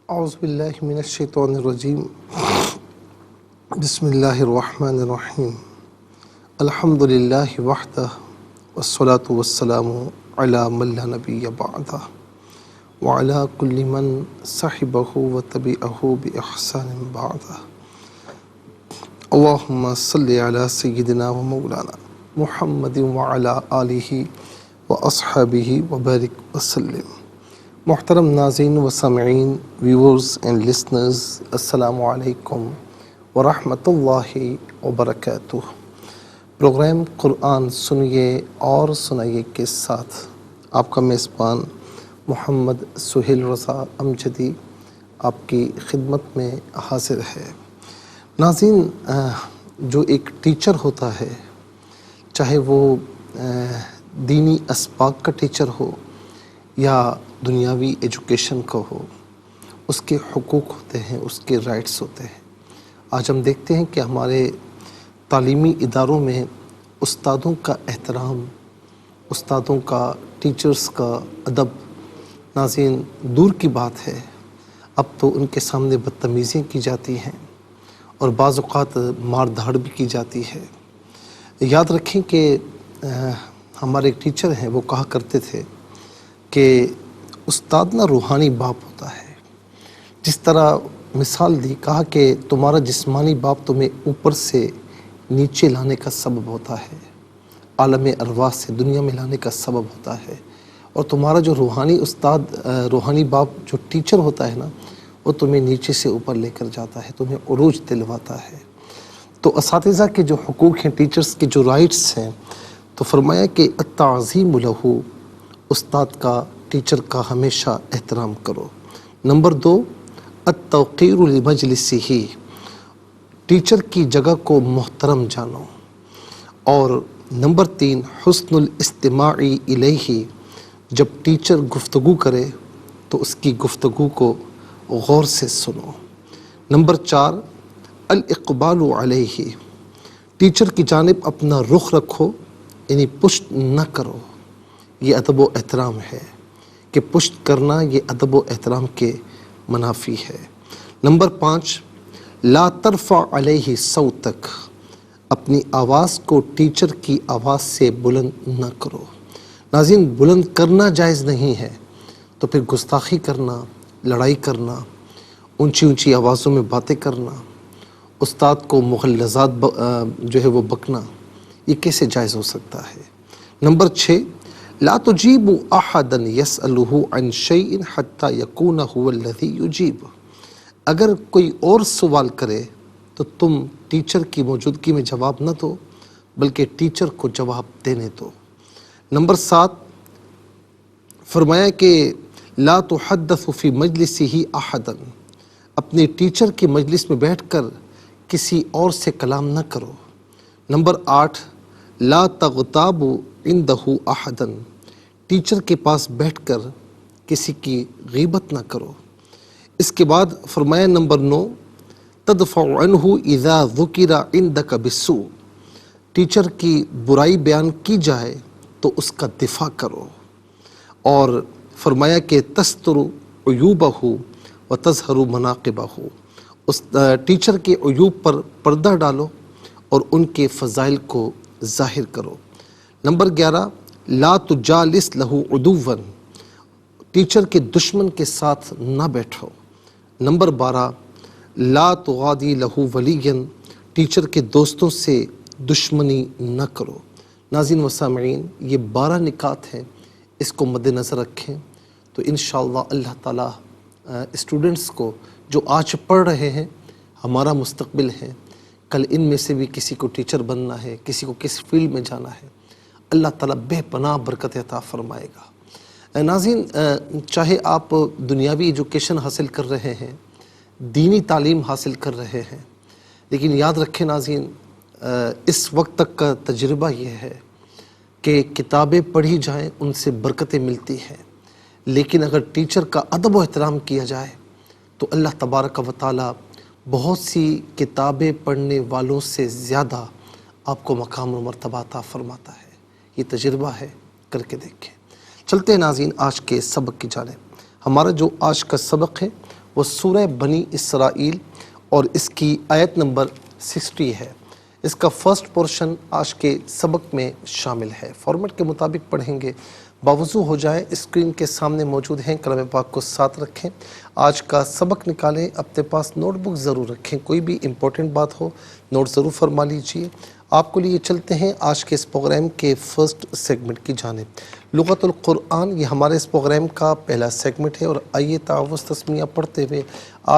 اعوذ باللہ من الشیطان الرجیم بسم اللہ الرحمن الرحیم الحمد للہ وحدہ والصلاة والسلام علی من لا نبی بعدہ وعلی کل من صحبہ وتبعہ بإحسان بعدہ اللہم صلی علی سیدنا و مولانا محمد وعلی آلہ واصحابہ وبارک وسلم۔ محترم ناظرین و سامعین، ویورز اینڈ لسنرز، السلام علیکم ورحمۃ اللہ وبرکاتہ۔ پروگرام قرآن سنیے اور سنائیے کے ساتھ آپ کا میزبان محمد سہیل رضا امجدی آپ کی خدمت میں حاضر ہے۔ ناظرین، جو ایک ٹیچر ہوتا ہے، چاہے وہ دینی اسباق کا ٹیچر ہو یا دنیاوی ایجوکیشن کا ہو، اس کے حقوق ہوتے ہیں، اس کے رائٹس ہوتے ہیں۔ آج ہم دیکھتے ہیں کہ ہمارے تعلیمی اداروں میں استادوں کا احترام، استادوں کا، ٹیچرز کا ادب، ناظرین دور کی بات ہے، اب تو ان کے سامنے بدتمیزیاں کی جاتی ہیں اور بعض اوقات مار دھاڑ بھی کی جاتی ہے۔ یاد رکھیں کہ ہمارے ایک ٹیچر ہیں، وہ کہا کرتے تھے کہ استاد نہ روحانی باپ ہوتا ہے۔ جس طرح مثال دی، کہا کہ تمہارا جسمانی باپ تمہیں اوپر سے نیچے لانے کا سبب ہوتا ہے، عالم ارواح سے دنیا میں لانے کا سبب ہوتا ہے، اور تمہارا جو روحانی استاد، روحانی باپ جو ٹیچر ہوتا ہے نا، وہ تمہیں نیچے سے اوپر لے کر جاتا ہے، تمہیں عروج دلواتا ہے۔ تو اساتذہ کے جو حقوق ہیں، ٹیچرز کے جو رائٹس ہیں، تو فرمایا کہ التعظیم لہو، استاد کا، ٹیچر کا ہمیشہ احترام کرو۔ نمبر 2، التوقیر لمجلسہ، ٹیچر کی جگہ کو محترم جانو۔ اور نمبر 3، حسن الاستماع الیہ، جب ٹیچر گفتگو کرے تو اس کی گفتگو کو غور سے سنو۔ نمبر 4، الاقبال علیہ، ٹیچر کی جانب اپنا رخ رکھو، یعنی پشت نہ کرو۔ یہ ادب و احترام ہے کہ پشت کرنا یہ ادب و احترام کے منافی ہے۔ نمبر 5، لا ترفع علیہ صوتک، اپنی آواز کو ٹیچر کی آواز سے بلند نہ کرو۔ ناظرین، بلند کرنا جائز نہیں ہے، تو پھر گستاخی کرنا، لڑائی کرنا، اونچی اونچی آوازوں میں باتیں کرنا، استاد کو مغلظات جو ہے وہ بکنا، یہ کیسے جائز ہو سکتا ہے؟ نمبر 6، لا تجیب احدا یسألہ عن شیء حتی یکون هو الذی یجیب، اگر کوئی اور سوال کرے تو تم ٹیچر کی موجودگی میں جواب نہ دو، بلکہ ٹیچر کو جواب دینے دو۔ نمبر 7، فرمایا کہ لا تحدث فی مجلسہ احدا، اپنے ٹیچر کی مجلس میں بیٹھ کر کسی اور سے کلام نہ کرو۔ نمبر 8، لا تغتاب عندہ احدا، ٹیچر کے پاس بیٹھ کر کسی کی غیبت نہ کرو۔ اس کے بعد فرمایا نمبر 9، تدفع عنہ اذا ذکر عندک بالسوء، ٹیچر کی برائی بیان کی جائے تو اس کا دفاع کرو۔ اور فرمایا کہ تستر عیوبہ وتظہر مناقبہ، اس ٹیچر کے عیوب پر پردہ ڈالو اور ان کے فضائل کو ظاہر کرو۔ نمبر 11، لا تجالس لہ عدوا، ٹیچر کے دشمن کے ساتھ نہ بیٹھو۔ نمبر 12، لا تغادی لہ ولیا، ٹیچر کے دوستوں سے دشمنی نہ کرو۔ ناظرین و سامعین، یہ 12 نکات ہیں، اس کو مد نظر رکھیں تو انشاءاللہ اللہ تعالیٰ اسٹوڈنٹس کو جو آج پڑھ رہے ہیں، ہمارا مستقبل ہے، کل ان میں سے بھی کسی کو ٹیچر بننا ہے، کسی کو کس فیلڈ میں جانا ہے، اللہ تعالیٰ بے پناہ برکت عطا فرمائے گا۔ ناظرین، چاہے آپ دنیاوی ایجوکیشن حاصل کر رہے ہیں، دینی تعلیم حاصل کر رہے ہیں، لیکن یاد رکھیں ناظرین، اس وقت تک کا تجربہ یہ ہے کہ کتابیں پڑھی جائیں، ان سے برکتیں ملتی ہیں، لیکن اگر ٹیچر کا ادب و احترام کیا جائے تو اللہ تبارک و تعالیٰ بہت سی کتابیں پڑھنے والوں سے زیادہ آپ کو مقام و مرتبہ عطا فرماتا ہے۔ یہ تجربہ ہے، کر کے دیکھیں۔ چلتے ہیں ناظرین آج کے سبق کی جانب۔ ہمارا جو آج کا سبق ہے وہ سورہ بنی اسرائیل اور اس کی آیت نمبر 60 ہے۔ اس کا فرسٹ پورشن آج کے سبق میں شامل ہے۔ فارمیٹ کے مطابق پڑھیں گے، باوضو ہو جائیں، اسکرین کے سامنے موجود ہیں، کلام پاک کو ساتھ رکھیں، آج کا سبق نکالیں، اپنے پاس نوٹ بک ضرور رکھیں، کوئی بھی امپورٹنٹ بات ہو نوٹ ضرور فرما لیجئے۔ آپ کو لیے چلتے ہیں آج کے اس پروگرام کے فرسٹ سیگمنٹ کی جانب۔ لغت القرآن یہ ہمارے اس پروگرام کا پہلا سیگمنٹ ہے، اور آئیے تعوذ تسمیہ پڑھتے ہوئے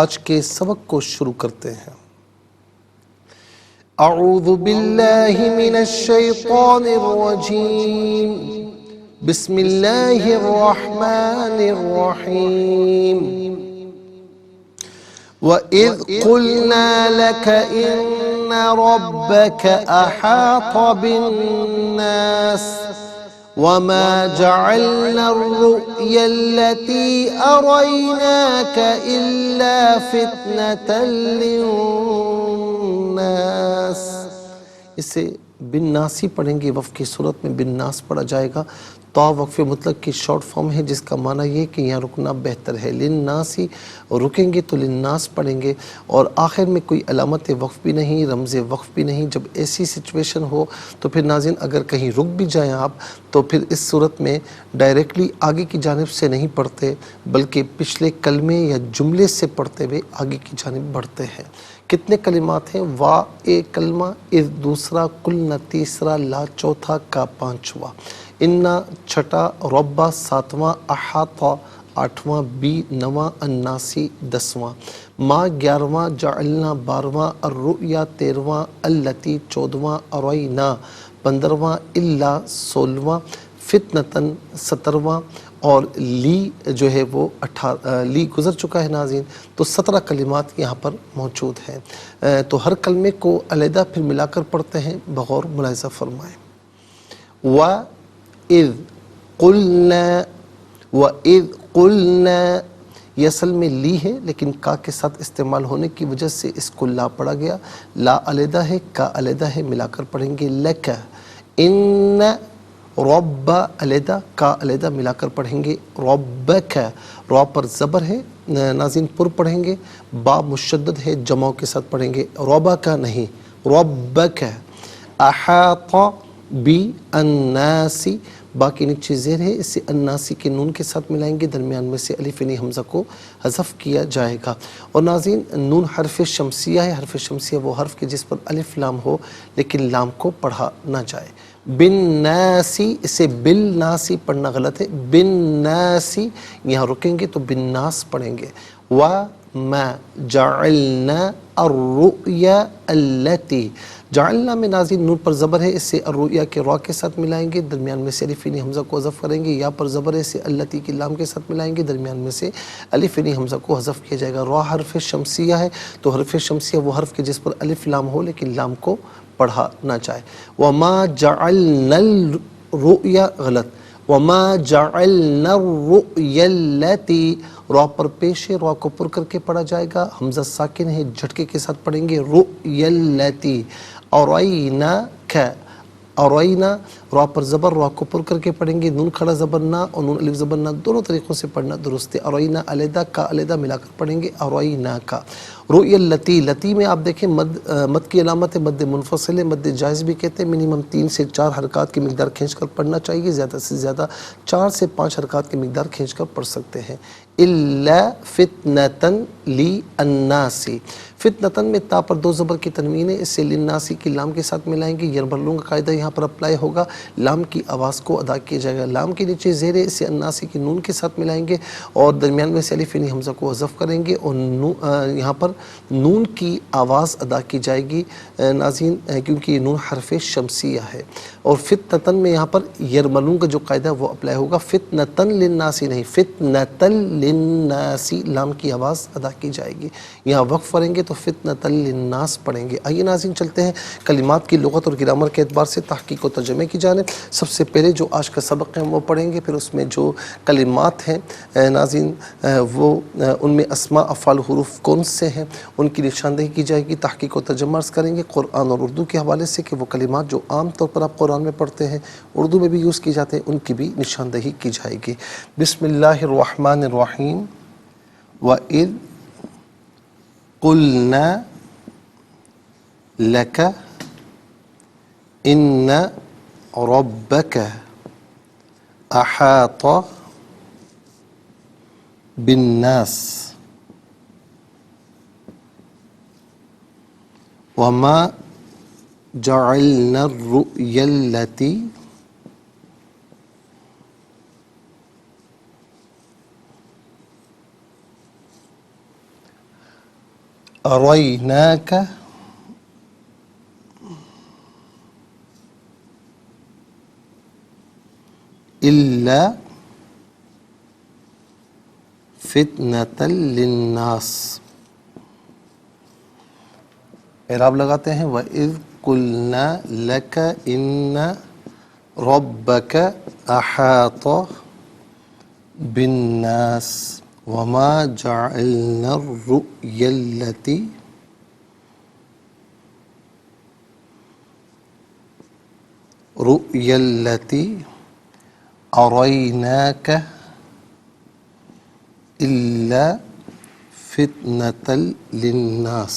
آج کے سبق کو شروع کرتے ہیں۔ اعوذ باللہ من الشیطان الرجیم، بسم اللہ الرحمن الرحیم۔ وَإِذْ قُلْنَا لَكَ إِنَّ رَبَّكَ أَحَاطَ بِالنَّاسِ وَمَا جَعَلْنَا الرُّؤْيَا الَّتِي أَرَيْنَاكَ إِلَّا فِتْنَةً لِلنَّاسِ۔ اسے بن ناسی پڑھیں گے، وقف کی صورت میں بن ناس پڑھا جائے گا۔ تو وقف مطلق کی شارٹ فارم ہے، جس کا معنی یہ کہ یہاں رکنا بہتر ہے۔ للناسی رکیں گے تو للناس پڑھیں گے، اور آخر میں کوئی علامت وقف بھی نہیں، رمز وقف بھی نہیں۔ جب ایسی سچویشن ہو تو پھر ناظرین اگر کہیں رک بھی جائیں آپ، تو پھر اس صورت میں ڈائریکٹلی آگے کی جانب سے نہیں پڑھتے، بلکہ پچھلے کلمے یا جملے سے پڑھتے ہوئے آگے کی جانب بڑھتے ہیں۔ کتنے کلمات ہیں؟ وا ایک کلمہ، اذ دوسرا، کلنا تیسرا، لا چوتھا، کا پانچواں، انا چھٹا، ربا ساتواں، احاطہ آٹھواں، بی نواں، الناسی دسواں، ما 11واں، جعلنا 12واں، الرؤیا 13واں، التی 14واں، ارینا 15واں، الا 16واں، فتنتن 17واں، اور لی جو ہے وہ لی گزر چکا ہے ناظرین۔ تو 17 کلمات یہاں پر موجود ہیں۔ تو ہر کلمے کو علیحدہ پھر ملا کر پڑھتے ہیں، بغور ملاحظہ فرمائیں۔ وَإِذْ قُلْنَا، وَإِذْ قُلْنَا یہ اصل میں لی ہے، لیکن کا کے ساتھ استعمال ہونے کی وجہ سے اس کو لا پڑھا گیا۔ لا علیحدہ ہے، کا علیحدہ ہے، ملا کر پڑھیں گے۔ لَكَ إِنَّ رب علیحدہ، کا علیحدہ، ملا کر پڑھیں گے۔ ربک، را پر زبر ہے ناظرین، پر پڑھیں گے، با مشدد ہے، جمع کے ساتھ پڑھیں گے، ربا کا نہیں، ربک۔ احاط بی الناسی، با کے نیچے زیر ہے، اسے الناسی کے نون کے ساتھ ملائیں گے، درمیان میں سے الف نی حمزہ کو حذف کیا جائے گا۔ اور ناظرین نون حرف شمسیہ ہے، حرف شمسیہ وہ حرف کے جس پر الف لام ہو لیکن لام کو پڑھا نہ جائے۔ بن ناسی، اسے بل ناسی پڑھنا غلط ہے، بن ناسی یہاں رکیں گے تو بن ناس پڑھیں گے۔ وَمَا جَعَلْنَا الرُّؤْيَا الَّتِي، جعلنا میں ناظرین نون پر زبر ہے، اسے الرؤیا کے را کے ساتھ ملائیں گے، درمیان میں سے الف نی حمزہ کو حذف کریں گے۔ یا پر زبر ہے، اسے التی کی لام کے ساتھ ملائیں گے، درمیان میں سے الف نی حمزہ کو حذف کیا جائے گا۔ را حرف شمسیہ ہے، تو حرف شمسیہ وہ حرف کے جس پر الف لام ہو لیکن لام کو پڑھا نہ جائے۔ وَمَا جَعَلْنَا الرُّؤْيَا غلط، وَمَا جَعَلْنَا الرُّؤْيَا الَّتِي، را پر پیش ہے، را کو پر کر کے پڑھا جائے گا، حمزہ ساکن ہے، جھٹکے کے ساتھ پڑھیں گے، رُؤْيَا الَّتِي أَرَيْنَاكَ، ارینا، را پر زبر، را کو پر کر کے پڑھیں گے، نون کھڑا زبر نہ اور نون الف زبر نہ، دونوں طریقوں سے پڑھنا درست ہے۔ ارینا علیحدہ، کا علیحدہ ملا کر پڑھیں گے، اریناک۔ رؤیا التی، لتی میں آپ دیکھیں مد کی علامت ہے، مد منفصل ہے، مد جائز بھی کہتے ہیں، منیمم 3 سے 4 حرکات کی مقدار کھینچ کر پڑھنا چاہیے، زیادہ سے زیادہ 4 سے 5 حرکات کی مقدار کھینچ کر پڑھ سکتے ہیں۔ الا فتنتن للناس، فتنتن میں تا پر 2 زبر کی تنوین ہے، اسے للناسی کی لام کے ساتھ ملائیں گے، یربلون کا قاعدہ یہاں پر اپلائی ہوگا، لام کی آواز کو ادا کیا جائے گا، لام کے نیچے زیر ہے، اسے الناسی کی نون کے ساتھ ملائیں گے، اور درمیان میں سے الف نی حمزہ کو حذف کریں گے، اور یہاں پر نون کی آواز ادا کی جائے گی ناظرین، کیونکہ یہ نون حرف شمسیہ ہے۔ اور فتنتن میں یہاں پر یرملون کا جو قاعدہ وہ اپلائی ہوگا، فتنتن للناسی نہیں، فتنتن للناسی، لام کی آواز ادا کی جائے گی۔ یہاں وقف کریں گے تو فتنتن للناس پڑھیں گے۔ آئیے ناظرین چلتے ہیں کلمات کی لغت اور گرامر کے اعتبار سے تحقیق و ترجمے کی جانب۔ سب سے پہلے جو آج کا سبق ہے وہ پڑھیں گے، پھر اس میں جو کلمات ہیں ناظرین وہ ان میں اسماء افعال حروف کون سے ہیں ان کی نشاندہی کی جائے گی، تحقیق و ترجمہ عرض کریں گے قرآن اور اردو کے حوالے سے کہ وہ کلمات جو عام طور پر آپ قرآن میں پڑھتے ہیں، اردو میں بھی یوز کی جاتے ہیں، ان کی بھی نشاندہی کی جائے گی۔ بسم اللہ الرحمن الرحیم۔ وَإِذْ قلنا لك ان ربك احاط بالناس وما جعلنا الرؤيا التي أريناك إلا فتنة للناس. اعراب لگاتے ہیں وَإِذْ قُلْنَا لَكَ إِنَّ رَبَّكَ أَحَاطَ بِالنَّاسِ وَمَا جَعَلْنَا الرُّؤْيَا الَّتِي أَرَيْنَاكَ إِلَّا فِتْنَةً لِلنَّاسِ.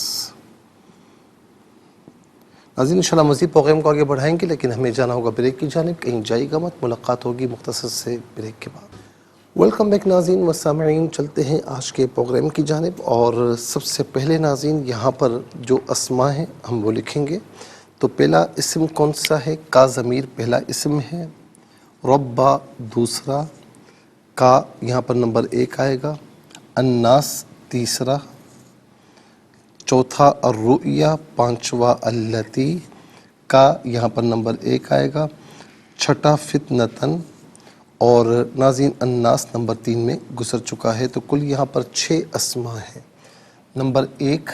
ناظرین انشاءاللہ مزید پروگرام کو آگے بڑھائیں گے، لیکن ہمیں جانا ہوگا بریک کی جانب. کہیں جائے گا مت، ملاقات ہوگی مختصر سے بریک کے بعد. ویلکم بیک ناظرین و سامعین، چلتے ہیں آج کے پروگرام کی جانب. اور سب سے پہلے ناظرین یہاں پر جو اسماء ہیں ہم وہ لکھیں گے. تو پہلا اسم کون سا ہے؟ کا ضمیر پہلا اسم ہے، ربا دوسرا، کا یہاں پر نمبر 1 آئے گا، الناس تیسرا، چوتھا الرؤیا پانچواں، التی کا یہاں پر نمبر 1 آئے گا، چھٹا فتنتن، اور ناظرین الناس نمبر 3 میں گزر چکا ہے. تو کل یہاں پر 6 اسماء ہیں. نمبر 1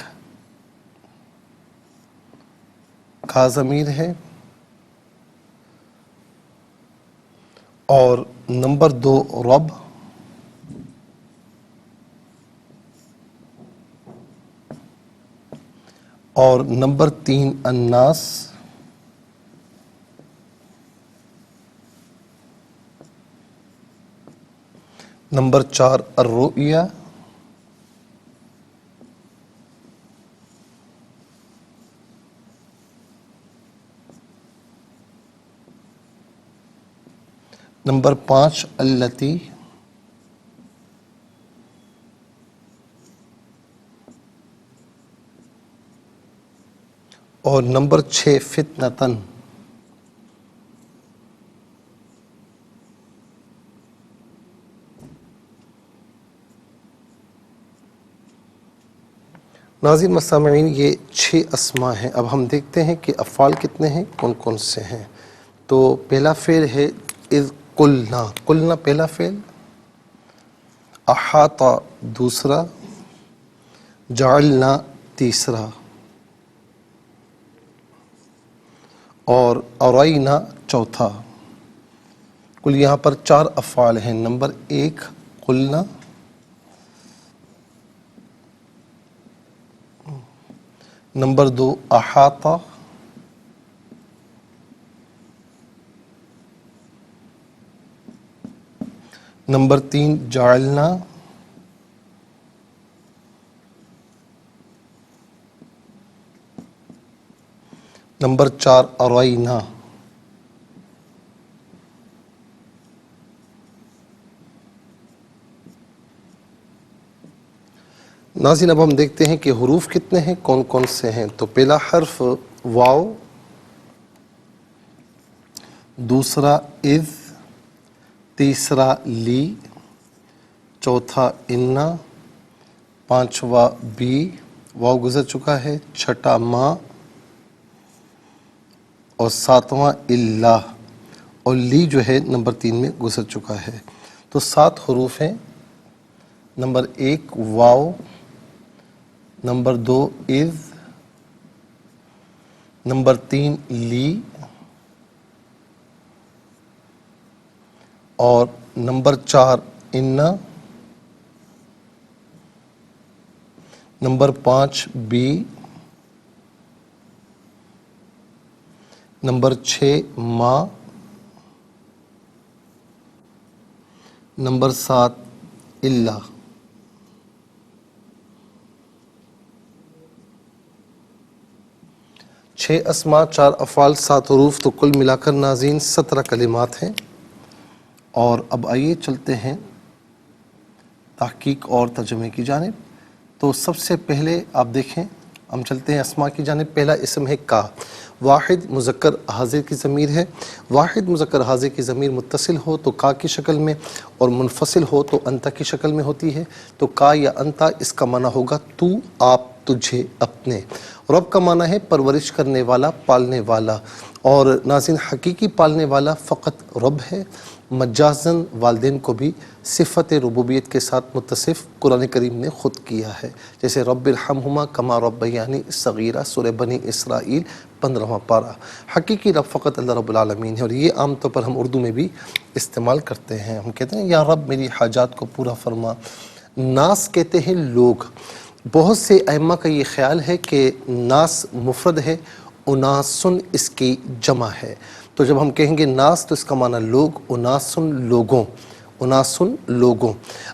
کا ضمیر ہے، اور نمبر 2 رب، اور نمبر 3 الناس، نمبر 4 الرؤیا، نمبر 5 التی، اور نمبر 6 فتنتن. ناظرین مسامعین یہ 6 اسماء ہیں. اب ہم دیکھتے ہیں کہ افعال کتنے ہیں، کون کون سے ہیں. تو پہلا فعل ہے اذ قلنا، قلنا پہلا فعل، احاطہ دوسرا، جعلنا تیسرا، اور ارینا چوتھا. کل یہاں پر 4 افعال ہیں. نمبر 1 قلنا، نمبر 2 احاطہ، نمبر 3 جعلنا، نمبر 4 ارینا. ناظرین اب ہم دیکھتے ہیں کہ حروف کتنے ہیں، کون کون سے ہیں. تو پہلا حرف واو، دوسرا اذ، تیسرا لی، چوتھا انا، پانچواں بی، واو گزر چکا ہے، چھٹا ما، اور ساتواں اللہ، اور لی جو ہے نمبر 3 میں گزر چکا ہے. تو 7 حروف ہیں. نمبر 1 واو، نمبر 2 اذ، نمبر 3 لی، اور نمبر 4 انا، نمبر 5 بی، نمبر 6 ما، نمبر 7 اللہ. 6 اسما 4 افعال 7 حروف، تو کل ملا کر ناظرین 17 کلمات ہیں۔ اور اب آئیے چلتے ہیں تحقیق اور ترجمے کی جانب۔ تو سب سے پہلے آپ دیکھیں، ہم چلتے ہیں اسما کی جانب۔ پہلا اسم ہے کا، واحد مذکر حاضر کی ضمیر ہے۔ واحد مذکر حاضر کی ضمیر متصل ہو تو کا کی شکل میں، اور منفصل ہو تو انتا کی شکل میں ہوتی ہے۔ تو کا یا انتا، اس کا معنی ہوگا تو، آپ، تجھے، اپنے۔ رب کا معنی ہے پرورش کرنے والا، پالنے والا، اور ناظرین حقیقی پالنے والا فقط رب ہے۔ مجازن والدین کو بھی صفت ربوبیت کے ساتھ متصف قرآن کریم نے خود کیا ہے، جیسے رب ارحمہما کما ربیانی صغیرہ، سورہ بنی اسرائیل 15واں پارہ۔ حقیقی رب فقط اللہ رب العالمین ہے، اور یہ عام طور پر ہم اردو میں بھی استعمال کرتے ہیں۔ ہم کہتے ہیں یا رب میری حاجات کو پورا فرما۔ ناس کہتے ہیں لوگ۔ بہت سے ائمہ کا یہ خیال ہے کہ ناس مفرد ہے، اناسن اس کی جمع ہے۔ تو جب ہم کہیں گے ناس تو اس کا معنی لوگ، اناسن لوگوں، اناسن لوگوں۔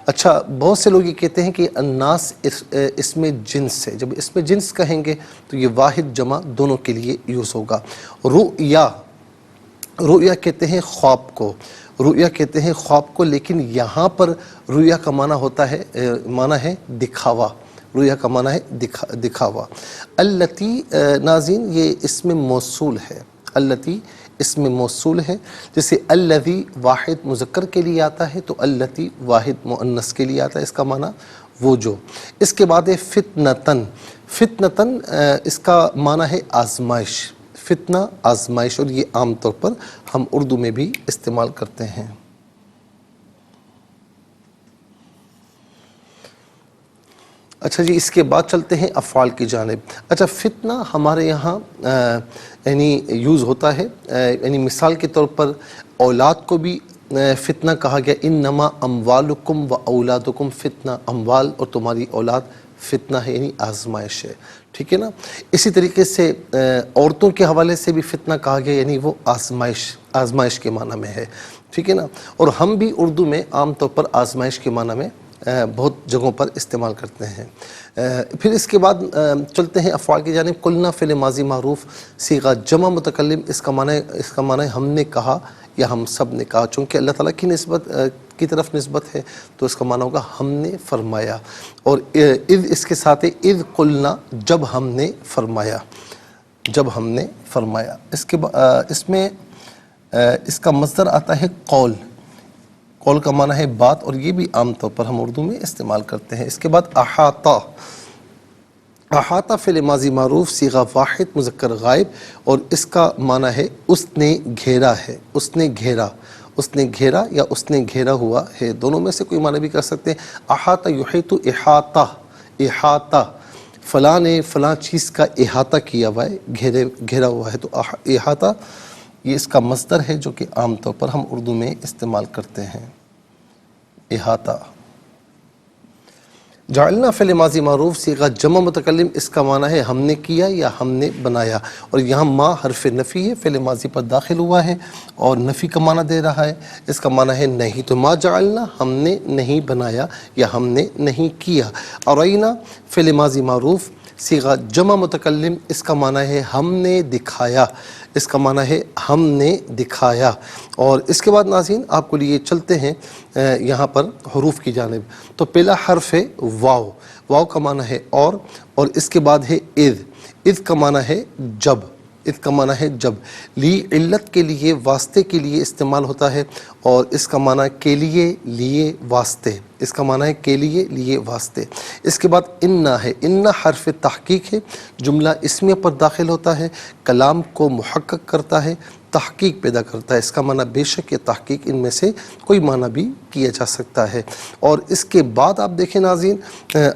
اچھا، بہت سے لوگ یہ کہتے ہیں کہ الناس اس میں جنس ہے۔ جب اس میں جنس کہیں گے تو یہ واحد جمع دونوں کے لیے یوز ہوگا۔ رؤیا، رؤیا کہتے ہیں خواب کو، رؤیا کہتے ہیں خواب کو، لیکن یہاں پر رؤیا کا معنی ہوتا ہے، معنی ہے دکھاوا۔ رؤیا کا معنی ہے دکھاوا۔ التی، ناظرین یہ اسم موصول ہے، التی اسم موصول ہے، جیسے الذی واحد مذکر کے لیے آتا ہے تو التی واحد مؤنث کے لیے آتا ہے، اس کا معنی وہ جو۔ اس کے بعد ہے فتنتن۔ فتنتن اس کا معنی ہے آزمائش، فتنہ آزمائش، اور یہ عام طور پر ہم اردو میں بھی استعمال کرتے ہیں۔ اچھا جی، اس کے بعد چلتے ہیں افعال کی جانب۔ اچھا، فتنہ ہمارے یہاں یعنی یوز ہوتا ہے، یعنی مثال کے طور پر اولاد کو بھی فتنہ کہا گیا، انما اموالکم و اولادکم فتنہ، اموال اور تمہاری اولاد فتنہ ہے، یعنی آزمائش ہے، ٹھیک ہے نا۔ اسی طریقے سے عورتوں کے حوالے سے بھی فتنہ کہا گیا، یعنی وہ آزمائش، آزمائش کے معنی میں ہے، ٹھیک ہے نا۔ اور ہم بھی اردو میں عام طور پر آزمائش کے معنی میں بہت جگہوں پر استعمال کرتے ہیں۔ پھر اس کے بعد چلتے ہیں افعال کی جانب۔ قلنا فعل ماضی معروف صیغہ جمع متکلم، اس کا معنی ہم نے کہا یا ہم سب نے کہا، چونکہ اللہ تعالیٰ کی نسبت کی طرف نسبت ہے تو اس کا معنی ہوگا ہم نے فرمایا۔ اور اذ اس کے ساتھ ہے، اذ قلنا، جب ہم نے فرمایا، جب ہم نے فرمایا۔ اس میں اس کا مصدر آتا ہے قول، قول کا معنی ہے بات، اور یہ بھی عام طور پر ہم اردو میں استعمال کرتے ہیں۔ اس کے بعد احاطہ، احاطہ فعل ماضی معروف صیغہ واحد مذکر غائب، اور اس کا معنی ہے اس نے گھیرا ہے، اس نے گھیرا، اس نے گھیرا یا اس نے گھیرا ہوا ہے، دونوں میں سے کوئی معنی بھی کر سکتے ہیں۔ احاطہ یحیط احاطہ، احاطہ فلاں نے فلاں چیز کا احاطہ کیا ہوا ہے، گھیرا ہوا ہے، تو احاطہ یہ اس کا مصدر ہے جو کہ عام طور پر ہم اردو میں استعمال کرتے ہیں، احاطہ۔ جعلنا فعل ماضی معروف صیغہ جمع متکلم، اس کا معنی ہے ہم نے کیا یا ہم نے بنایا، اور یہاں ما حرف نفی ہے، فعل ماضی پر داخل ہوا ہے اور نفی کا معنی دے رہا ہے، اس کا معنی ہے نہیں، تو ما جعلنا ہم نے نہیں بنایا یا ہم نے نہیں کیا۔ ارینا فعل ماضی معروف صیغہ جمع متکلم، اس کا معنی ہے ہم نے دکھایا، اس کا معنی ہے ہم نے دکھایا۔ اور اس کے بعد ناظرین آپ کو لیے چلتے ہیں یہاں پر حروف کی جانب۔ تو پہلا حرف ہے واو، واو کا معنی ہے اور اس کے بعد ہے اذ، اذ کا معنی ہے جب، اذ کا معنی ہے جب، لی علت کے لیے، واسطے کے لیے استعمال ہوتا ہے، اور اس کا معنی کے لیے، لیے، واسطے، اس کا معنی ہے کے لیے، لیے، واسطے۔ اس کے بعد انا ہے، انا حرف تحقیق ہے، جملہ اسمیہ پر داخل ہوتا ہے، کلام کو محقق کرتا ہے، تحقیق پیدا کرتا ہے، اس کا معنی بے شک یا تحقیق، ان میں سے کوئی معنی بھی کیا جا سکتا ہے۔ اور اس کے بعد آپ دیکھیں ناظرین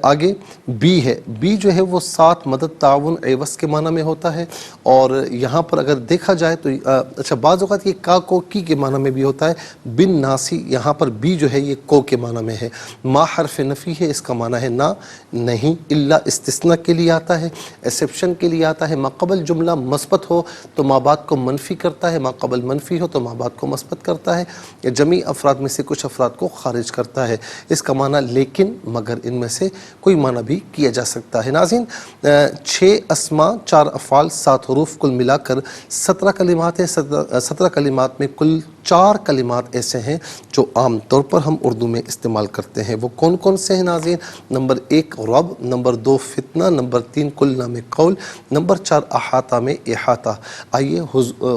آگے بی ہے، بی جو ہے وہ ساتھ مدد تعاون عوض کے معنی میں ہوتا ہے، اور یہاں پر اگر دیکھا جائے تو اچھا بعض اوقات یہ کا کو کی کے معنی میں بھی ہوتا ہے، بن ناسی، یہاں پر بی جو ہے یہ کو کے معنی میں ہے، ما حرف نفی ہے، اس کا معنی ہے نہ، نہیں، الا استثناء کے لیے آتا ہے، ایکسیپشن کے لیے آتا ہے۔ ما قبل جملہ مثبت ہو تو ما بعد کو منفی کرتا ہے، ما قبل منفی ہو تو ما بعد کو مثبت کرتا ہے، یا جمعی افراد میں سے کچھ افراد کو خارج کرتا ہے۔ اس کا معنی لیکن، مگر، ان میں سے کوئی معنی بھی کیا جا سکتا ہے۔ ناظرین، 6 اسماء، 4 افعال، 7 حروف، کل ملا کر 17 کلمات ہیں۔ 17 کلمات میں کل 4 کلمات ایسے ہیں جو عام طور پر ہم اردو میں استعمال کرتے ہیں۔ وہ کون کون سے ہیں ناظرین؟ نمبر 1 رب، نمبر 2 فتنہ، نمبر 3 قلنا میں قول، نمبر 4 احاطہ میں احاطہ۔ آئیے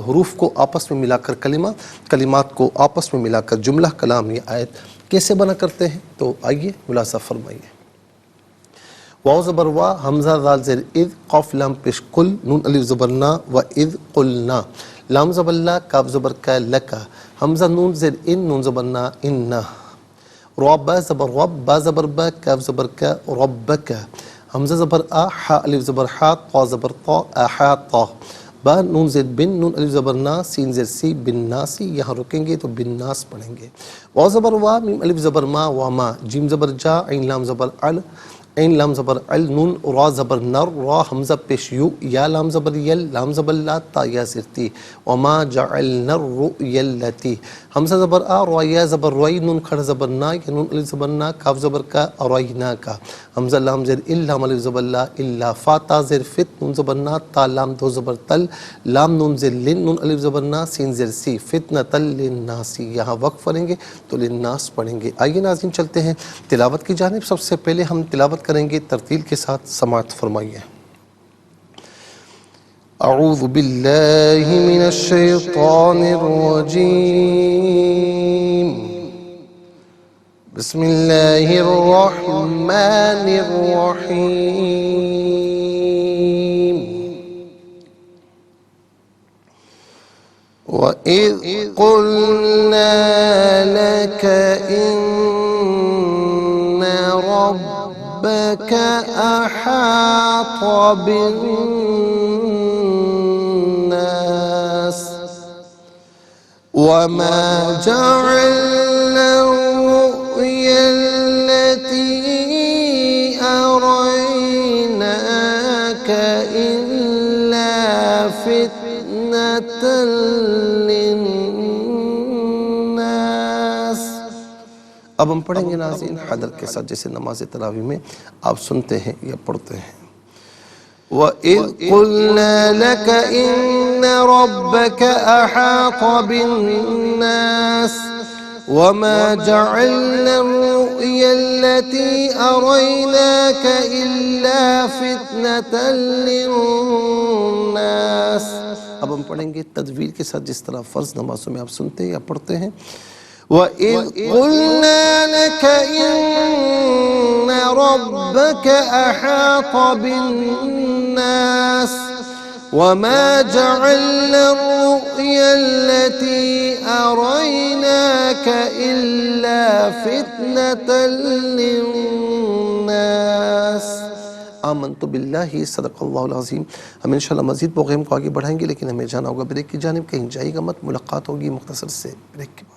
حروف کو آپس میں ملا کر کلمہ، کلمات کو آپس میں ملا کر جملہ کلام یا آیت کیسے بنا کرتے ہیں، تو آئیے ملاحظہ فرمائیے۔ واو زبر وا، حمزہ ذال زیر اذ، قاف لام پیش قل، نون الف زبر نا و اذ قلنا، لام زبر لا، کاف زبر کا لکا، حمزہ نون زیر ان، نون زبر نا انہ، را با زبر رب، با زبر با، کاف زبر کا ربک، حمزہ زبر آ، حا الف زبر حا، طا زبر طا، احاطہ، با نون زیر بن، نون الف زبر نا، سین زیر سی، بن ناسی، یہاں رکیں گے تو بن ناس پڑھیں گے۔ واو زبر وا، میم الف زبر ما، وما، جیم زبر جا، عین لام زبر ال، عین لام زبر ال، نون را زبر نر، را حمزہ پیش یو، یا لام زبر یل، لام زبر لا، تا یا زیر تی، وما جعلنا الرؤیا اللاتی، حمزہ زبر آ، را یا زبر روی، نون کھڑا زبر نا، یا نون الف زبر نا، کاف زبر کا، ارائینا کا، حمزہ لام زیر ال، لام الف زبر لا، الا، فا تا زیر فت، نون زبر نا، تا لام دو زبر تل، لام نون زیر لن، نون الف زبر نا، سین زیر سی، فتنۃ للناس، یہاں وقف پڑھیں گے تو للناس پڑھیں گے۔ آئیے ناظرین چلتے ہیں تلاوت کی جانب۔ سب سے پہلے ہم تلاوت کریں گے ترتیل کے ساتھ، سماعت فرمائیے۔ اعوذ باللہ من الشیطان الرجیم، بسم اللہ الرحمن الرحیم۔ وَإِذْ قُلْنَا لَكَ إِنَّ رَبَّكَ أَحَاطَ بِالنَّاسِ وَمَا جَعَلْنَا الرُّؤْيَا الَّتِي أَرَيْنَاكَ إِلَّا فِتْنَةً لِلنَّاسِ۔ اب ہم پڑھیں گے ناظرین حدر کے ساتھ، جیسے نماز تراویح میں آپ سنتے ہیں یا پڑھتے ہیں۔ وَإِذْ قُلْنَا لَكَ إِنَّ رَبَّكَ أَحَاطَ بِالنَّاسِ وَمَا جَعَلْنَا الرُّؤْيَا الَّتِي أَرَيْنَاكَ إِلَّا فِتْنَةً لِلنَّاسِ۔ اب ہم پڑھیں گے تدویر کے ساتھ، جس طرح فرض نمازوں میں آپ سنتے ہیں یا پڑھتے ہیں۔ وَإِذْ قُلْنَا لَكَ إِنَّ رَبَّكَ أَحَاطَ بِالنَّاسِ وَمَا جَعَلْنَا الرُّؤْيَا الَّتِي أَرَيْنَاكَ إِلَّا فِتْنَةً لِلنَّاسِ۔ آمنت باللہ، صدق اللہ العظیم۔ ہم انشاءاللہ مزید پروگرام کو آگے بڑھائیں گے، لیکن ہمیں جانا ہوگا بریک کی جانب، کہیں جائے گا مت، ملاقات ہوگی مختصر سے بریک کے بعد۔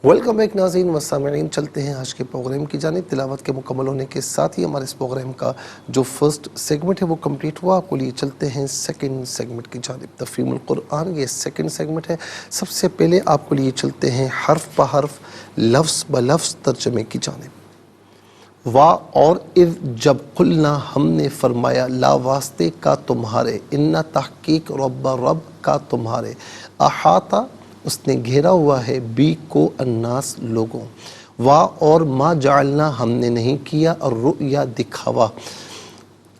ویلکم بیک ناظرین و سامعین، چلتے ہیں آج کے پروگرام کی جانب۔ تلاوت کے مکمل ہونے کے ساتھ ہی ہمارے اس پروگرام کا جو فرسٹ سیگمنٹ ہے وہ کمپلیٹ ہوا۔ آپ کو لیے چلتے ہیں سیکنڈ سیگمنٹ کی جانب، تفہیم القرآن، یہ سیکنڈ سیگمنٹ ہے۔ سب سے پہلے آپ کو لیے چلتے ہیں حرف بحرف، لفظ بلفظ ترجمے کی جانب۔ وا اور اذ، جب قلنا ہم نے فرمایا، لا واسطے کا تمہارے، انا تحقیق رب رب کا تمہارے، احاطہ اس نے گھیرا ہوا ہے، بی کو الناس لوگوں، وا اور ما جعلنا ہم نے نہیں کیا، الرؤیا دکھاوا،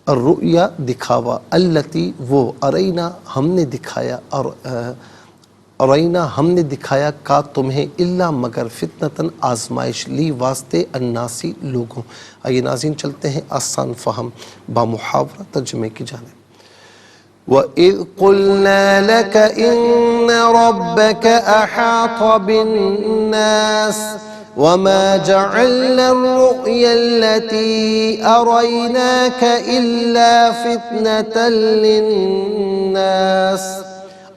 الرؤیا دکھاوا، التی وہ، ارینا ہم نے دکھایا، ارینا ہم نے دکھایا، کا تمہیں، الا مگر، فتنتاً آزمائش، لی واسطے، الناسی لوگوں۔ آئیے ناظرین چلتے ہیں آسان فہم بامحاورہ ترجمے کی جانب۔ وَإِذْ قُلْنَا لَكَ إِنَّ رَبَّكَ أَحَاطَ بِالنَّاسِ وَمَا جَعَلْنَا الرُّؤْيَا الَّتِي أَرَيْنَاكَ إِلَّا فِتْنَةً لِلنَّاسِ،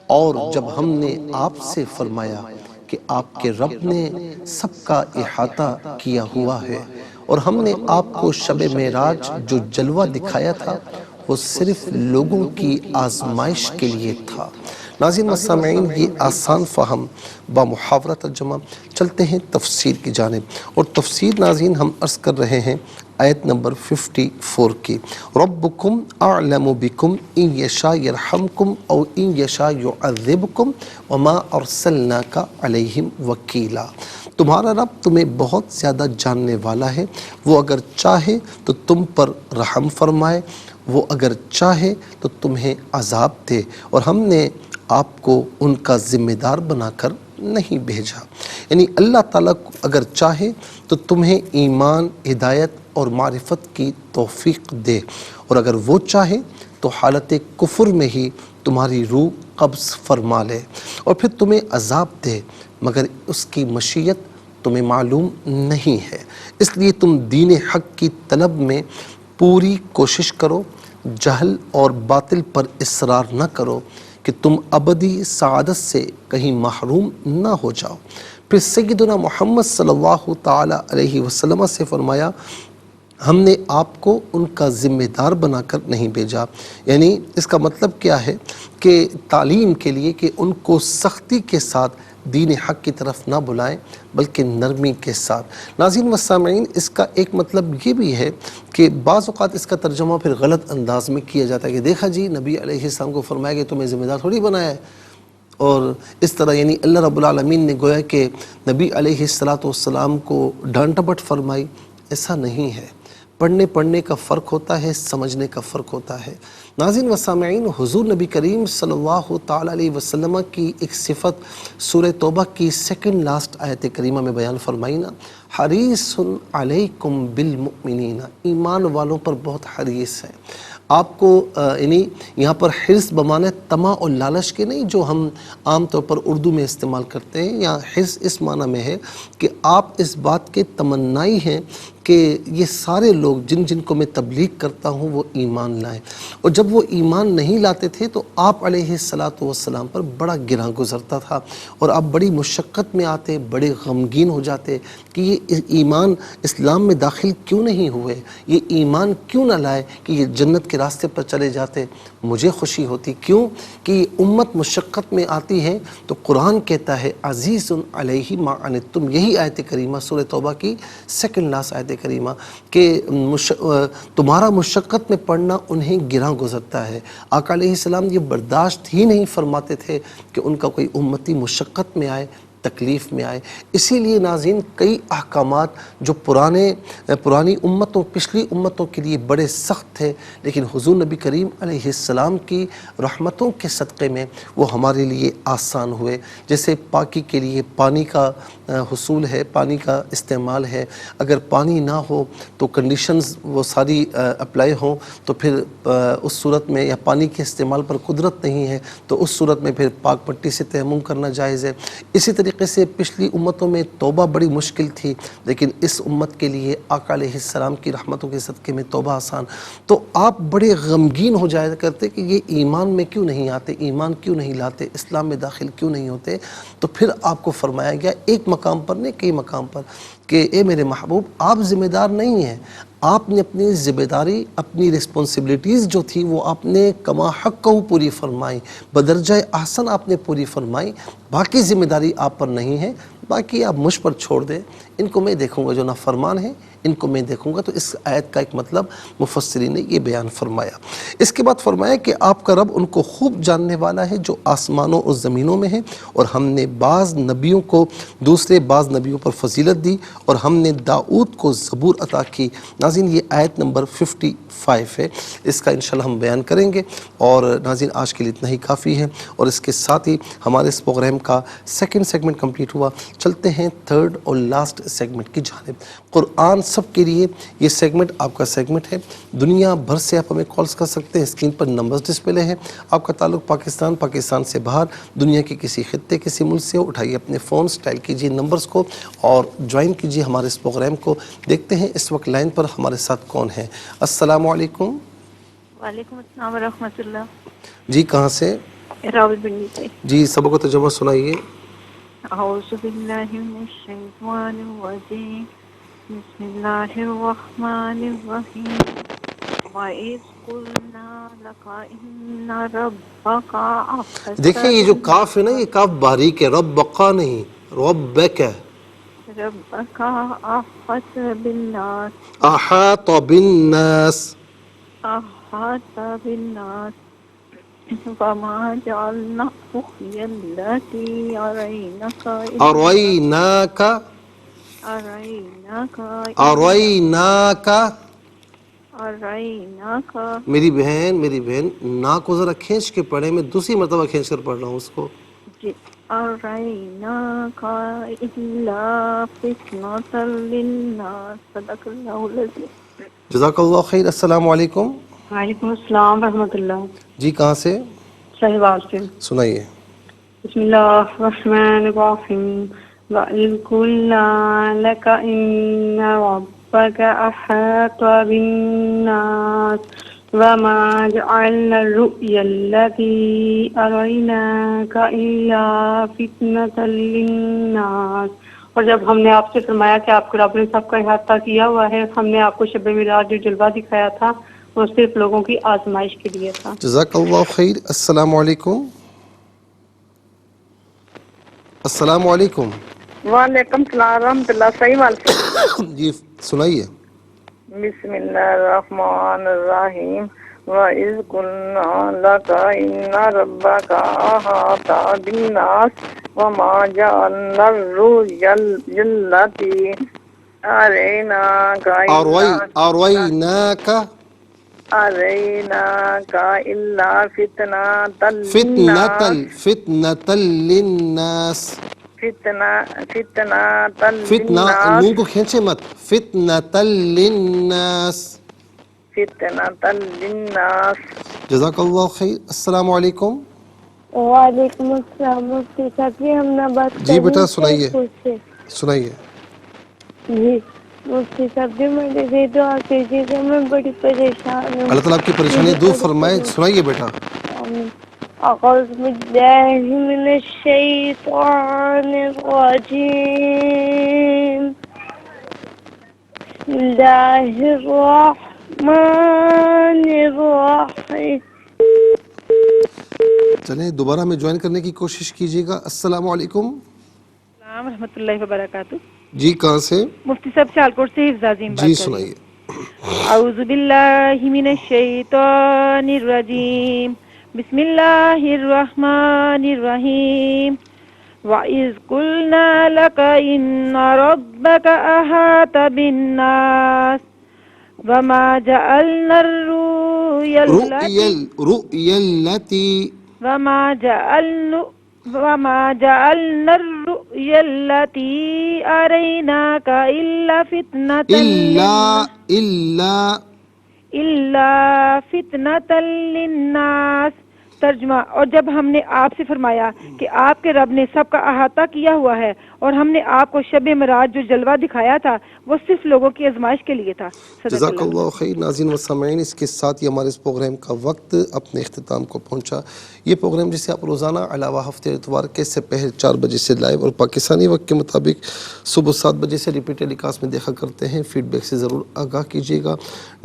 اور جب ہم نے آپ سے فرمایا کہ آپ کے رب نے سب کا احاطہ کیا ہوا ہے، اور ہم نے آپ کو شب معراج جو جلوہ دکھایا تھا وہ صرف لوگوں کی آزمائش کے لیے تھا۔ ناظرین و سامعین، یہ آسان فہم با محاورہ ترجمہ، چلتے ہیں تفسیر کی جانب، اور تفسیر ناظرین ہم عرض کر رہے ہیں آیت نمبر 54 کی۔ ربکم اعلم بکم ان یشاء یرحمکم او ان یشاء یعذبکم وما ارسلناک علیہم وکیلا۔ تمہارا رب تمہیں بہت زیادہ جاننے والا ہے، وہ اگر چاہے تو تم پر رحم فرمائے، وہ اگر چاہے تو تمہیں عذاب دے، اور ہم نے آپ کو ان کا ذمہ دار بنا کر نہیں بھیجا۔ یعنی اللہ تعالیٰ اگر چاہے تو تمہیں ایمان، ہدایت اور معرفت کی توفیق دے، اور اگر وہ چاہے تو حالت کفر میں ہی تمہاری روح قبض فرما لے اور پھر تمہیں عذاب دے، مگر اس کی مشیت تمہیں معلوم نہیں ہے۔ اس لیے تم دین حق کی طلب میں پوری کوشش کرو، جہل اور باطل پر اصرار نہ کرو کہ تم ابدی سعادت سے کہیں محروم نہ ہو جاؤ۔ پھر سیدنا محمد صلی اللہ تعالی علیہ وسلم سے فرمایا، ہم نے آپ کو ان کا ذمہ دار بنا کر نہیں بھیجا۔ یعنی اس کا مطلب کیا ہے کہ تعلیم کے لیے کہ ان کو سختی کے ساتھ دین حق کی طرف نہ بلائیں بلکہ نرمی کے ساتھ۔ ناظرین و سامعین، اس کا ایک مطلب یہ بھی ہے کہ بعض اوقات اس کا ترجمہ پھر غلط انداز میں کیا جاتا ہے کہ دیکھا جی نبی علیہ السلام کو فرمایا کہ تمہیں ذمہ دار تھوڑی بنایا ہے، اور اس طرح یعنی اللہ رب العالمین نے گویا کہ نبی علیہ السلام کو ڈانٹ ڈپٹ فرمائی۔ ایسا نہیں ہے، پڑھنے کا فرق ہوتا ہے، سمجھنے کا فرق ہوتا ہے۔ ناظرین و سامعین، حضور نبی کریم صلی اللہ تعالی علیہ وسلم کی ایک صفت سورہ توبہ کی سیکنڈ لاسٹ آیت کریمہ میں بیان فرمائی نا، حریص علیکم بالمؤمنین، ایمان والوں پر بہت حریص ہے۔ آپ کو یعنی یہاں پر حرص بمانے طمع اور لالچ کے نہیں جو ہم عام طور پر اردو میں استعمال کرتے ہیں، یا حرص اس معنی میں ہے کہ آپ اس بات کے تمنائی ہیں کہ یہ سارے لوگ جن جن کو میں تبلیغ کرتا ہوں وہ ایمان لائیں، اور جب وہ ایمان نہیں لاتے تھے تو آپ علیہ السلام پر بڑا گراں گزرتا تھا، اور آپ بڑی مشقت میں آتے، بڑے غمگین ہو جاتے کہ یہ ایمان اسلام میں داخل کیوں نہیں ہوئے، یہ ایمان کیوں نہ لائے کہ یہ جنت کے راستے پر چلے جاتے۔ مجھے خوشی ہوتی، کیوں کہ یہ امت مشقت میں آتی ہے تو قرآن کہتا ہے عزیز علیہ ما عنتم، یہی آیت کریمہ سورہ توبہ کی سیکنڈ لاسٹ آیت کریمہ کہ تمہارا مشقت میں پڑھنا انہیں گراں گزرتا ہے۔ آقا علیہ السلام یہ برداشت ہی نہیں فرماتے تھے کہ ان کا کوئی امتی مشقت میں آئے، تکلیف میں آئے۔ اسی لیے ناظرین کئی احکامات جو پرانی امتوں، پچھلی امتوں کے لیے بڑے سخت تھے، لیکن حضور نبی کریم علیہ السلام کی رحمتوں کے صدقے میں وہ ہمارے لیے آسان ہوئے۔ جیسے پاکی کے لیے پانی کا حصول ہے، پانی کا استعمال ہے، اگر پانی نہ ہو تو کنڈیشنز وہ ساری اپلائی ہوں تو پھر اس صورت میں، یا پانی کے استعمال پر قدرت نہیں ہے تو اس صورت میں پھر پاک پٹی سے تیمم کرنا جائز ہے۔ اسی طریقے سے پچھلی امتوں میں توبہ بڑی مشکل تھی، لیکن اس امت کے لیے آقا علیہ السلام کی رحمتوں کے صدقے میں توبہ آسان۔ تو آپ بڑے غمگین ہو جایا کرتے کہ یہ ایمان میں کیوں نہیں آتے، ایمان کیوں نہیں لاتے، اسلام میں داخل کیوں نہیں ہوتے۔ تو پھر آپ کو فرمایا گیا ایک مقام پر نہیں، کئی مقام پر، کہ اے میرے محبوب آپ ذمہ دار نہیں ہیں، آپ نے اپنی ذمہ داری، اپنی رسپانسبلٹیز جو تھی وہ آپ نے کما حق کو پوری فرمائی، بدرجہ احسن آپ نے پوری فرمائی، باقی ذمہ داری آپ پر نہیں ہے، باقی آپ مجھ پر چھوڑ دیں، ان کو میں دیکھوں گا، جو نافرمان ہیں ان کو میں دیکھوں گا۔ تو اس آیت کا ایک مطلب مفسرین نے یہ بیان فرمایا۔ اس کے بعد فرمایا کہ آپ کا رب ان کو خوب جاننے والا ہے جو آسمانوں اور زمینوں میں ہیں، اور ہم نے بعض نبیوں کو دوسرے بعض نبیوں پر فضیلت دی، اور ہم نے داؤد کو زبور عطا کی۔ ناظرین یہ آیت نمبر 55 ہے، اس کا انشاءاللہ ہم بیان کریں گے، اور ناظرین آج کے لیے اتنا ہی کافی ہے، اور اس کے ساتھ ہی ہمارے اس پروگرام کا سیکنڈ سیگمنٹ کمپلیٹ ہوا۔ چلتے ہیں تھرڈ اور لاسٹ سیگمنٹ کی جانب، قرآن سب کے لیے۔ یہ سیگمنٹ آپ کا سیگمنٹ ہے، دنیا بھر سے آپ ہمیں کالز کر سکتے ہیں، اسکرین پر نمبرز ڈسپلے ہیں۔ آپ کا تعلق پاکستان سے باہر، دنیا کے کسی خطے کسی ملک سے ہو، اٹھائیے اپنے فون، اسٹائل کیجیے نمبرز کو اور جوائن کیجیے ہمارے اس پروگرام کو۔ دیکھتے ہیں اس وقت لائن پر ہمارے ساتھ کون ہے۔ السلام علیکم۔ وعلیکم السلام ورحمۃ اللہ۔ جی کہاں سے؟ راول پنڈی سے۔ جی سبق و ترجمہ سنائیے۔ اعوذ باللہ من الشیطان الرجیم، بسم اللہ الرحمن الرحیم۔ أعوذ بالله من الشيطان الرجيم بسم الله الرحمن الرحيم وإذ قلنا لك إن ربك أحاط دیکھیں یہ جو کاف ہے نا، یہ کاف باریک ہے، ربقا نہیں، ربک، ربك أحاط بالناس احاط بالناس، أحاط بالناس وما جعلنا الرؤيا التي أريناك اریناک، أريناك میری بہن نا کو ذرا کھینچ کے پڑھے، میں دوسری مرتبہ کھینچ کر پڑھ رہا ہوں اس کو. أريناك إلا فتنة للناس صدق الله العظيم. جزاک اللہ خیر. السلام علیکم. وعلیکم السلام ورحمۃ اللہ. جی کہاں سے؟ شہباز سے. سنائیے. بسم اللہ الرحمن الرحیم. وَإِذْ قُلْنَا لَكَ إِنَّ رَبَّكَ أَحَاطَ بِالنَّاسِ وَمَا جَعَلْنَا الرُّؤْيَا الَّتِي أَرَيْنَاكَ إِلَّا فِتْنَةً لِلنَّاسِ. اور جب ہم نے آپ سے فرمایا کہ آپ کے رب نے سب کا احاطہ کیا ہوا ہے، ہم نے آپ کو شب معراج جو جلوہ دکھایا تھا وہ صرف لوگوں کی آزمائش کے لیے تھا. جزاک اللہ خیر. السلام علیکم. السلام علیکم. وعلیکم السلام ورحمۃ اللہ. صحیح مال سے. جی سنائیے. بسم اللہ الرحمن الرحیم. وَإِذْ قُلْنَا لَكَ إِنَّ رَبَّكَ أَحَاطَ بِالنَّاسِ وَمَا جَعَلْنَا الرُّؤْيَا الَّتِي أَرَيْنَاكَ إِلَّا فِتْنَةً للناس. فتنة فتنہ للناس. نون کو کھینچے مت. فتنة للناس. فتنة للناس. جزاک اللہ خیر. السلام علیکم. وعلیکم السلام. مفتی صاحب جی ہم نہ بات جی کر بیٹا رہے سنائیے. سے. سنائیے. جی مفتی صاحب جی مجھے بھی دعا کیجیے گا، میں بڑی پریشان ہوں. اللہ تعالیٰ آپ کی پریشانی دور فرمائے. سنائیے بیٹا. اعوذ باللہ من الشیطان الرجیم. بسم اللہ الرحمن الرحیم. چلیں دوبارہ میں جوائن کرنے کی کوشش کیجیے گا. السلام علیکم. السلام ورحمۃ اللہ وبرکاتہ. جی کہاں سے؟ مفتی صاحب سیالکوٹ سے حفظ عظیم جی بات کر رہی سنائیے. ہوں. اعوذ باللہ من الشیطان الرجیم بسم اللہ الرحمن الرحیم. وَإِذْ قُلْنَا لَكَ إِنَّ رَبَّكَ أَحَاطَ بِالنَّاسِ وَمَا جَعَلْنَا الرُّؤْيَا التي وَمَا جَعَلْنَا الرُّؤْيَا الَّتِي أَرَيْنَاكَ إِلَّا فِتْنَةً لِلنَّاسِ. ترجمہ: اور جب ہم نے آپ سے فرمایا کہ آپ کے رب نے سب کا احاطہ کیا ہوا ہے اور ہم نے آپ کو شب معراج جو جلوہ دکھایا تھا وہ صرف لوگوں کی آزمائش کے لیے تھا. جزاک اللہ خیر. ناظرین و سامعین، اس کے ساتھ ہی ہمارے اس پروگرام کا وقت اپنے اختتام کو پہنچا. یہ پروگرام جسے آپ روزانہ علاوہ ہفتے اتوار کے سپہر 4 بجے سے لائیو اور پاکستانی وقت کے مطابق صبح 7 بجے سے ریپیٹ ٹیلی کاسٹ میں دیکھا کرتے ہیں. فیڈ بیک سے ضرور آگاہ کیجیے گا.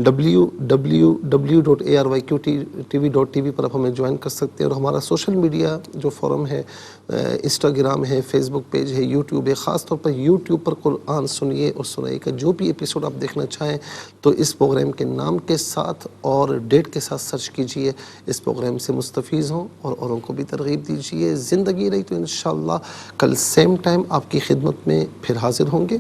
www.arqtv.tv پر آپ ہمیں جوائن کر سکتے ہیں. اور ہمارا سوشل میڈیا جو فورم ہے، انسٹاگرام ہے، فیس بک پیج ہے، یوٹیوب ہے. خاص طور پر یوٹیوب پر قرآن سنیے اور سنائیے کا جو بھی ایپیسوڈ آپ دیکھنا چاہیں تو اس پروگرام کے نام کے ساتھ اور ڈیٹ کے ساتھ سرچ کیجئے. اس پروگرام سے مستفیض ہوں اور اوروں کو بھی ترغیب دیجئے. زندگی رہی تو انشاءاللہ کل سیم ٹائم آپ کی خدمت میں پھر حاضر ہوں گے.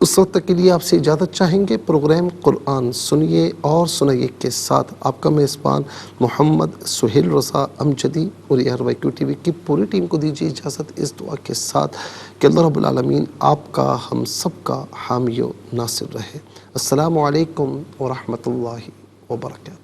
اس وقت تک کے لیے آپ سے اجازت چاہیں گے. پروگرام قرآن سنیے اور سنائیے کے ساتھ آپ کا میزبان محمد سہیل رضا امجدی اور ARYQ TV کی پوری ٹیم کو دیجیے اجازت اس دعا کے ساتھ کہ اللہ رب العالمین آپ کا ہم سب کا حامی و ناصر رہے. السلام علیکم ورحمۃ اللہ وبرکاتہ.